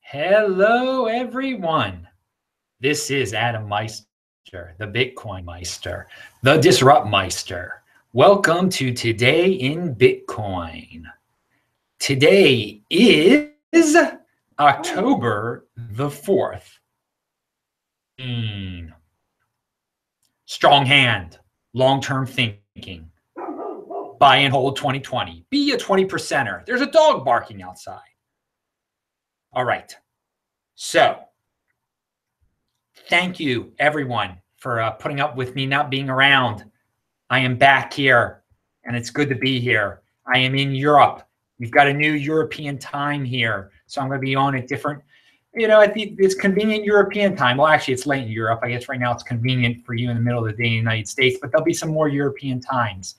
Hello, everyone. This is Adam Meister, the Bitcoin Meister, the Disrupt Meister. Welcome to Today in Bitcoin. Today is October the 4th. Strong hand, long-term thinking. Buy and hold 2020. Be a 20%er. There's a dog barking outside. All right. So thank you, everyone, for putting up with me not being around. I am back here, and it's good to be here. I am in Europe. We've got a new European time here, so I'm going to be on a different, I think it's convenient European time. Well, actually, it's late in Europe. I guess right now it's convenient for you in the middle of the day in the United States, but there'll be some more European times.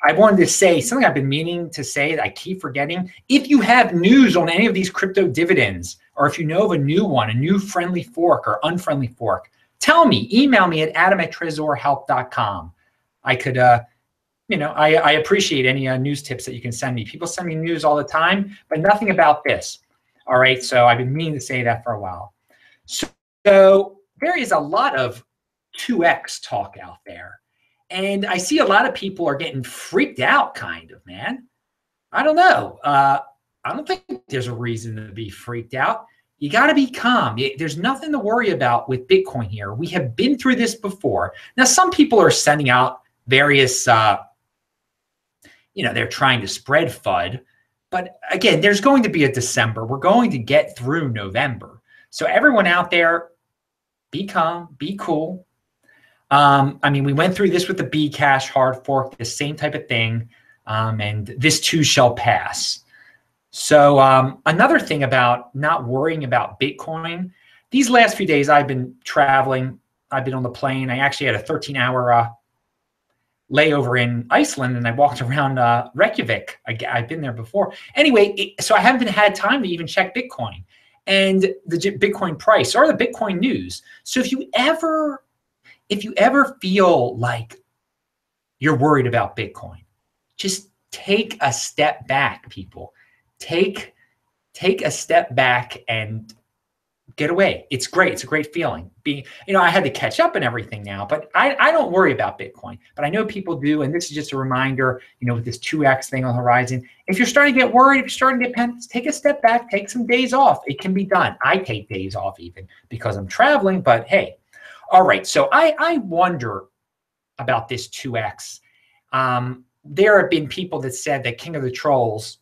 I wanted to say something I've been meaning to say that I keep forgetting. If you have news on any of these crypto dividends, or if you know of a new one, a new friendly fork or unfriendly fork, tell me, email me at adam@trezorhelp.com. I could, I appreciate any news tips that you can send me. People send me news all the time, but nothing about this. All right, so I've been meaning to say that for a while. So there is a lot of 2x talk out there. And I see a lot of people are getting freaked out, kind of, man. I don't know. I don't think there's a reason to be freaked out. You got to be calm. There's nothing to worry about with Bitcoin here. We have been through this before. Now, some people are sending out various, they're trying to spread FUD. But again, there's going to be a December. We're going to get through November. So everyone out there, be calm, be cool. We went through this with the Bcash hard fork, the same type of thing, and this too shall pass. So another thing about not worrying about Bitcoin, these last few days I've been traveling. I've been on the plane. I actually had a 13-hour layover in Iceland, and I walked around Reykjavik. I've been there before. Anyway, so I haven't had time to even check Bitcoin and the Bitcoin price or the Bitcoin news. So if you ever feel like you're worried about Bitcoin, just take a step back, people. Take a step back and get away. It's great. It's a great feeling. I had to catch up and everything now, but I don't worry about Bitcoin. But I know people do, and this is just a reminder, with this 2x thing on the horizon. If you're starting to get worried, if you're starting to get panicked, take a step back, take some days off. It can be done. I take days off even because I'm traveling, but hey. All right, so I wonder about this 2x. There have been people that said that King of the Trolls,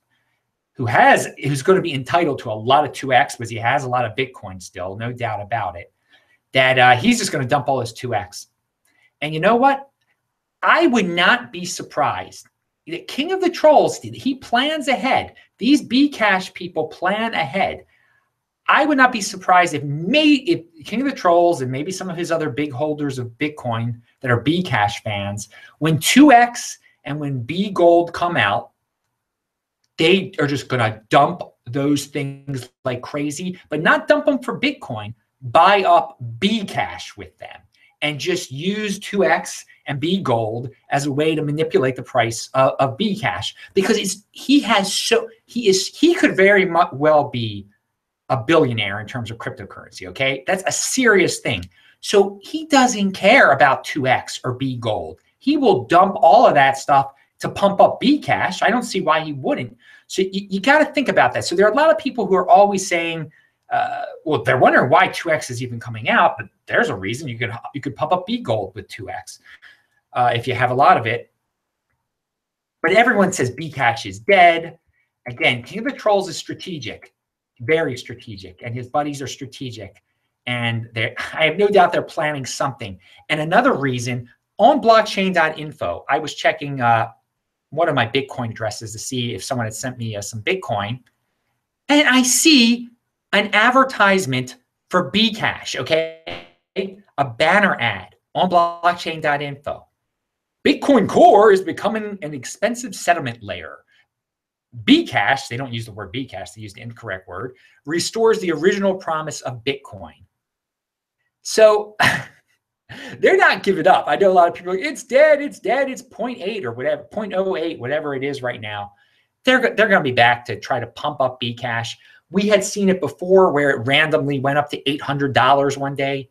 who's going to be entitled to a lot of 2x because he has a lot of Bitcoin still, no doubt about it, that he's just going to dump all his 2x. And you know what? I would not be surprised that King of the Trolls, he plans ahead. These Bcash people plan ahead. I would not be surprised if King of the Trolls and maybe some of his other big holders of Bitcoin that are Bcash fans, when 2x and when Bgold come out, they are just going to dump those things like crazy, but not dump them for Bitcoin, buy up Bcash with them and just use 2x and Bgold as a way to manipulate the price of Bcash, because he could very well be a billionaire in terms of cryptocurrency, okay? That's a serious thing. So he doesn't care about 2x or Bgold. He will dump all of that stuff to pump up Bcash. I don't see why he wouldn't. So you got to think about that. So there are a lot of people who are always saying, well, they're wondering why 2x is even coming out, but there's a reason. You could pump up Bgold with 2x if you have a lot of it. But everyone says Bcash is dead. Again, King of the Trolls is strategic. Very strategic, and his buddies are strategic, and I have no doubt they're planning something. And another reason, on blockchain.info, I was checking one of my Bitcoin addresses to see if someone had sent me some Bitcoin, and I see an advertisement for Bcash, okay? A banner ad on blockchain.info. Bitcoin Core is becoming an expensive settlement layer. Bcash, they don't use the word Bcash, they use the incorrect word, restores the original promise of Bitcoin. So they're not giving up. I know a lot of people are like, it's dead, it's 0.8 or whatever, 0.08, whatever it is right now. They're going to be back to try to pump up Bcash. We had seen it before where it randomly went up to $800 one day.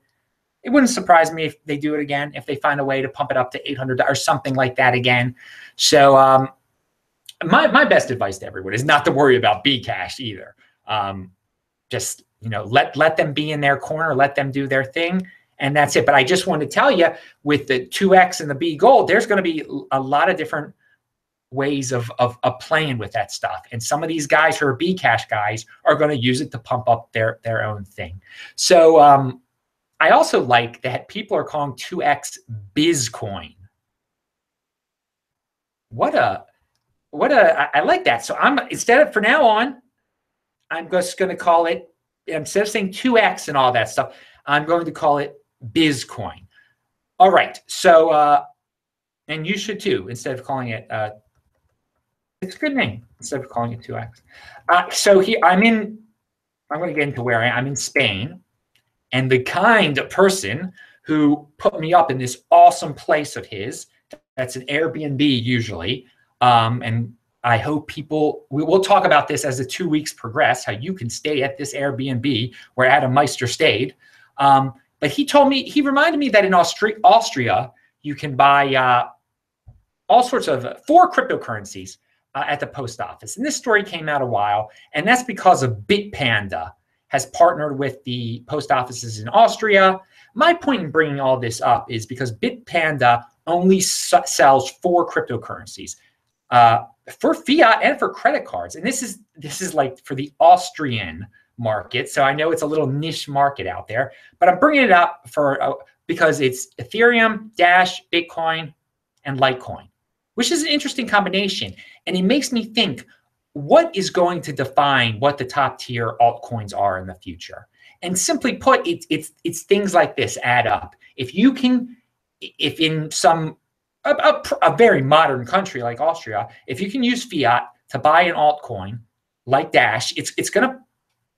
It wouldn't surprise me if they do it again, if they find a way to pump it up to $800 or something like that again. So my best advice to everyone is not to worry about Bcash either. Just, you know, let them be in their corner, let them do their thing, and that's it. But I just want to tell you, with the 2X and the Bgold, there's going to be a lot of different ways of playing with that stuff. And some of these guys who are Bcash guys are going to use it to pump up their own thing. So I also like that people are calling 2X Bizcoin. I like that. So for now on, I'm just going to call it, instead of saying 2X and all that stuff, I'm going to call it Bizcoin. All right. So, and you should too, instead of calling it, it's a good name, instead of calling it 2X. So here, I'm going to get into where I'm in Spain. And the kind of person who put me up in this awesome place of his, that's an Airbnb usually. And I hope we'll talk about this as the 2 weeks progress, how you can stay at this Airbnb where Adam Meister stayed. But he reminded me that in Austria, you can buy all sorts of 4 cryptocurrencies at the post office. And this story came out a while, and that's because of Bitpanda has partnered with the post offices in Austria. My point in bringing all this up is because Bitpanda only sells 4 cryptocurrencies for fiat and for credit cards. And this is like for the Austrian market. So I know it's a little niche market out there, but I'm bringing it up because it's Ethereum, Dash, Bitcoin, and Litecoin, which is an interesting combination. And it makes me think, what is going to define what the top tier altcoins are in the future? And simply put, it's things like this add up. If in a very modern country like Austria, if you can use fiat to buy an altcoin like Dash, it's going to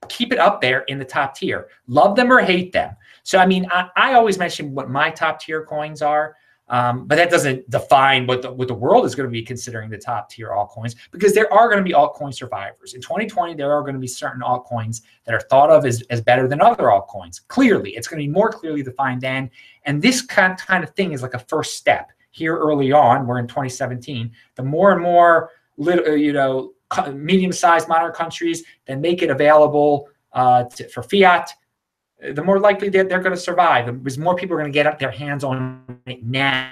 keep it up there in the top tier. Love them or hate them. So, I mean, I always mention what my top tier coins are. But that doesn't define what the world is going to be considering the top tier altcoins, because there are going to be altcoin survivors. In 2020, there are going to be certain altcoins that are thought of as better than other altcoins. Clearly, it's going to be more clearly defined then. And this kind of thing is like a first step. Here early on, we're in 2017, the more and more medium-sized modern countries that make it available for fiat, the more likely they're going to survive. Because more people are going to get their hands on it now.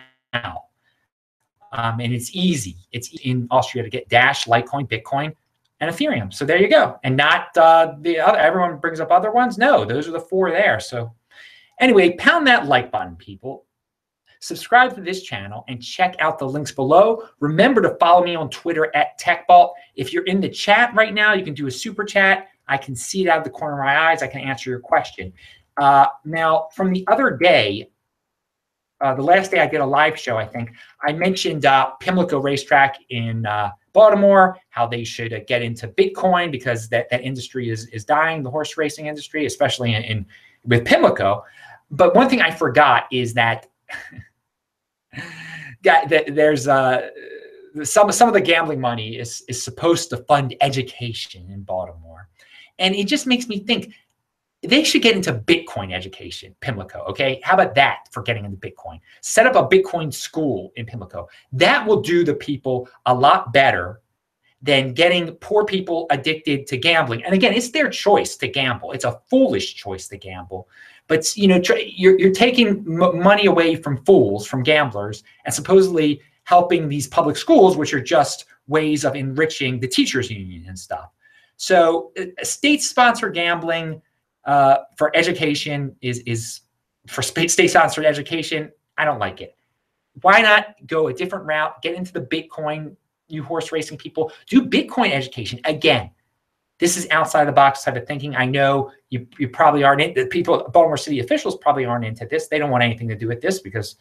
And it's easy. It's in Austria to get Dash, Litecoin, Bitcoin, and Ethereum. So there you go. And not the other. Everyone brings up other ones. No, those are the 4 there. So anyway, pound that like button, people. Subscribe to this channel and check out the links below. Remember to follow me on Twitter @TechBalt. If you're in the chat right now, you can do a super chat. I can see it out of the corner of my eyes. I can answer your question. Now, from the other day, the last day I did a live show, I think, I mentioned Pimlico Racetrack in Baltimore, how they should get into Bitcoin because that industry is dying, the horse racing industry, especially with Pimlico. But one thing I forgot is that there's some of the gambling money is supposed to fund education in Baltimore. And it just makes me think they should get into Bitcoin education, Pimlico, okay? How about that for getting into Bitcoin? Set up a Bitcoin school in Pimlico. That will do the people a lot better than getting poor people addicted to gambling. And again, it's their choice to gamble. It's a foolish choice to gamble. But you're taking money away from fools, from gamblers, and supposedly helping these public schools, which are just ways of enriching the teachers union and stuff. So state-sponsored gambling for education is for state-sponsored education. I don't like it. Why not go a different route? Get into the Bitcoin, you horse racing people. Do Bitcoin education again. This is outside the box type of thinking. I know you probably aren't into people. Baltimore City officials probably aren't into this. They don't want anything to do with this because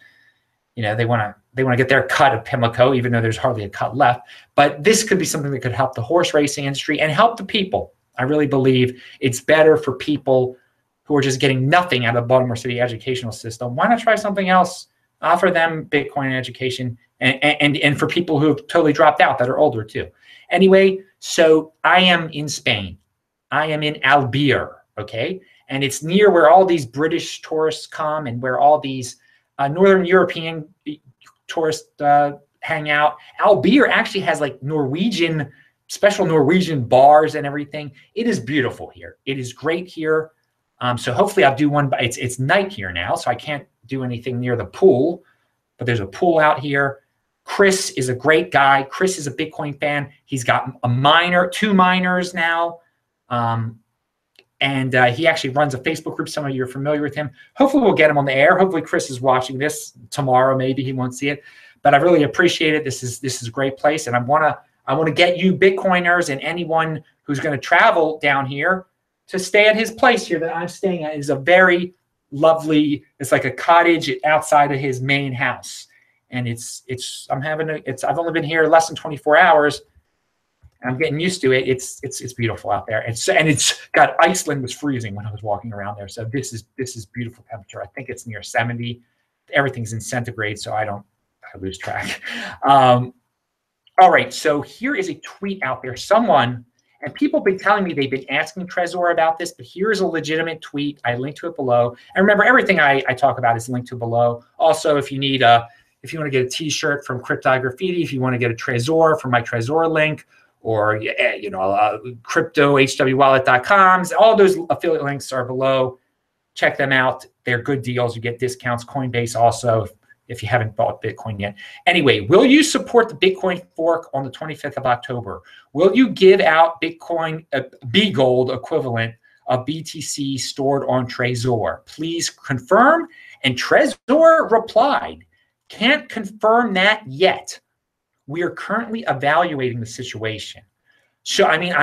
they want to get their cut of Pimlico, even though there's hardly a cut left. But this could be something that could help the horse racing industry and help the people. I really believe it's better for people who are just getting nothing out of the Baltimore City educational system. Why not try something else? Offer them Bitcoin education, and for people who have totally dropped out that are older too. Anyway, so I am in Spain. I am in Albier, okay? And it's near where all these British tourists come and where all these Northern European tourists hang out. Albier actually has like special Norwegian bars and everything. It is beautiful here. It is great here. So hopefully I'll do one, but it's night here now, so I can't do anything near the pool, but there's a pool out here. Chris is a great guy. Chris is a Bitcoin fan. He's got two miners now. And he actually runs a Facebook group. Some of you are familiar with him. Hopefully we'll get him on the air. Hopefully Chris is watching this tomorrow. Maybe he won't see it, but I really appreciate it. This is a great place. And I want to get you Bitcoiners and anyone who's going to travel down here to stay at his place here that I'm staying at. Is a very lovely, it's like a cottage outside of his main house. And I've only been here less than 24 hours. I'm getting used to it. It's beautiful out there. God, Iceland was freezing when I was walking around there. So this is beautiful temperature. I think it's near 70. Everything's in centigrade, so I lose track. All right, so here is a tweet out there. Someone, and people have been telling me they've been asking Trezor about this, but here's a legitimate tweet. I linked to it below. And remember, everything I talk about is linked to below. Also, if you want to get a t-shirt from Crypto Graffiti, if you want to get a Trezor from my Trezor link, or cryptohwwallet.com, all those affiliate links are below. Check them out. They're good deals. You get discounts. Coinbase also, if you haven't bought Bitcoin yet. Anyway, will you support the Bitcoin fork on the 25th of October? Will you give out Bitcoin, Bgold equivalent of BTC stored on Trezor? Please confirm. And Trezor replied, can't confirm that yet. We are currently evaluating the situation. So, I mean,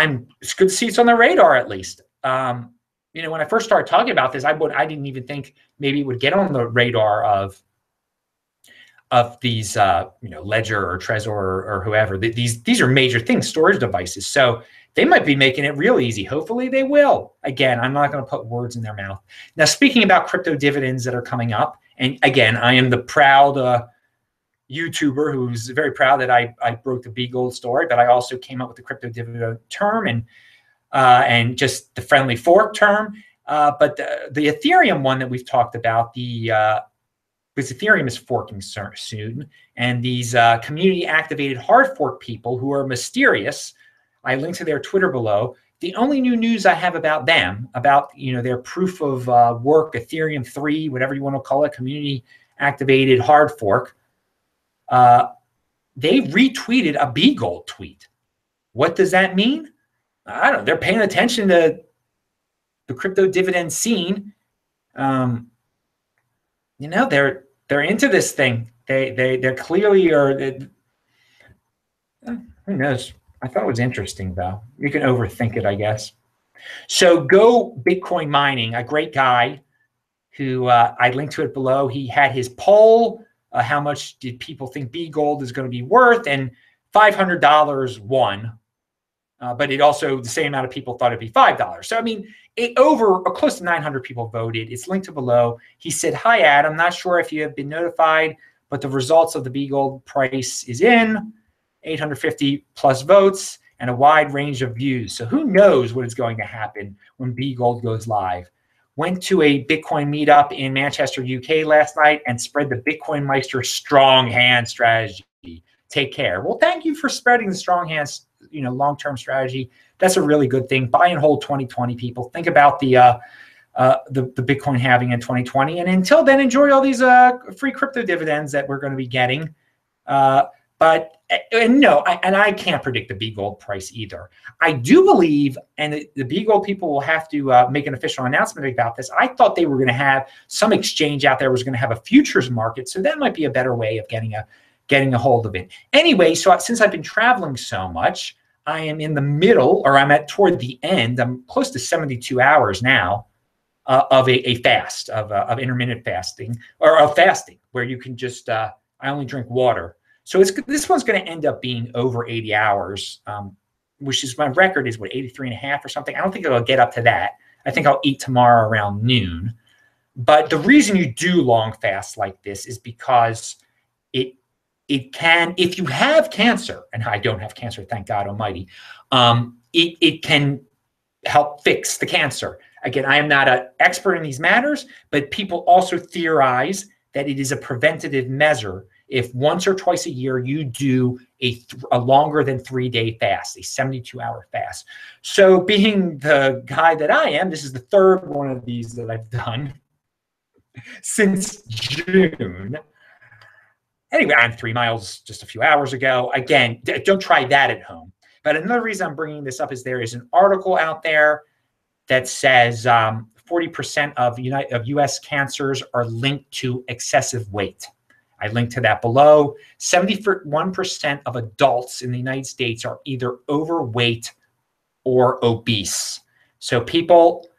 it's good to see it's on the radar at least. When I first started talking about this, I didn't even think maybe it would get on the radar of these, Ledger or Trezor or whoever. These are major things, storage devices. So they might be making it real easy. Hopefully they will. Again, I'm not going to put words in their mouth. Now, speaking about crypto dividends that are coming up, and again, I am the proud YouTuber who's very proud that I broke the Bgold story, but I also came up with the crypto dividend term and just the friendly fork term. But the Ethereum one that we've talked about, because Ethereum is forking soon, and these community activated hard fork people who are mysterious, I linked to their Twitter below. The only new news I have about them, about their proof of work, Ethereum3, whatever you want to call it, community activated hard fork. They retweeted a Bgold tweet. What does that mean? I don't know. They're paying attention to the crypto dividend scene. They're into this thing. They're clearly who knows? I thought it was interesting though. You can overthink it, I guess. So Go Bitcoin Mining, a great guy who I linked to it below. He had his poll. How much did people think Bgold is going to be worth? And $500 won. But it also, the same amount of people thought it'd be $5. So, I mean, close to 900 people voted. It's linked to below. He said, hi, Adam. Not sure if you have been notified, but the results of the Bgold price is in. 850 plus votes and a wide range of views. So who knows what is going to happen when Bgold goes live. Went to a Bitcoin meetup in Manchester, UK last night and spread the Bitcoin Meister strong hand strategy. Take care. Well, thank you for spreading the strong hands, long-term strategy. That's a really good thing. Buy and hold 2020, people. Think about the Bitcoin halving in 2020. And until then, enjoy all these free crypto dividends that we're going to be getting. I can't predict the Bgold price either. I do believe, and the Bgold people will have to make an official announcement about this. I thought they were going to have some exchange out there was going to have a futures market, so that might be a better way of getting a hold of it. Anyway, so since I've been traveling so much, I am in the middle, or I'm toward the end. I'm close to 72 hours now of a fast of intermittent fasting or of fasting, where you can just I only drink water. So this one's going to end up being over 80 hours, which is my record is 83 and a half or something. I don't think it'll get up to that. I think I'll eat tomorrow around noon. But the reason you do long fasts like this is because it can, if you have cancer, and I don't have cancer, thank God Almighty, it can help fix the cancer. Again, I am not an expert in these matters, but people also theorize that it is a preventative measure if once or twice a year you do a longer than 3-day fast, a 72-hour fast. So being the guy that I am, this is the third one of these that I've done since June. Anyway, I'm 3 miles just a few hours ago. Again, don't try that at home. But another reason I'm bringing this up is there is an article out there that says 40% of U.S. cancers are linked to excessive weight. I linked to that below. 71% of adults in the United States are either overweight or obese. So people,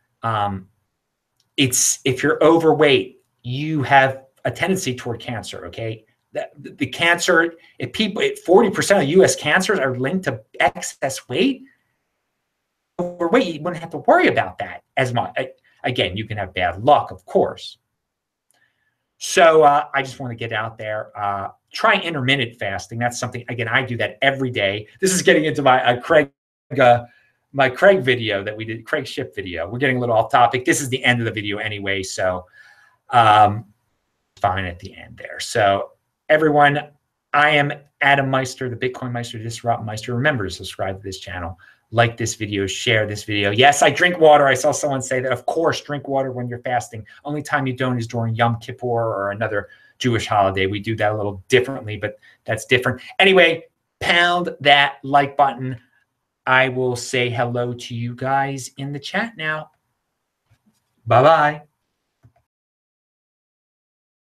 if you're overweight, you have a tendency toward cancer, okay? The cancer, if 40% of U.S. cancers are linked to excess weight, overweight, you wouldn't have to worry about that as much. Again, you can have bad luck, of course. So I just want to get out there. Try intermittent fasting. That's something, again, I do that every day. This is getting into my Craig video that we did, Craig Ship video. We're getting a little off topic. This is the end of the video anyway, so fine at the end there. So everyone, I am Adam Meister, the Bitcoin Meister, Disrupt Meister. Remember to subscribe to this channel. Like this video, share this video. Yes, I drink water. I saw someone say that, of course, drink water when you're fasting. Only time you don't is during Yom Kippur or another Jewish holiday. We do that a little differently, but that's different. Anyway, pound that like button. I will say hello to you guys in the chat now. Bye-bye.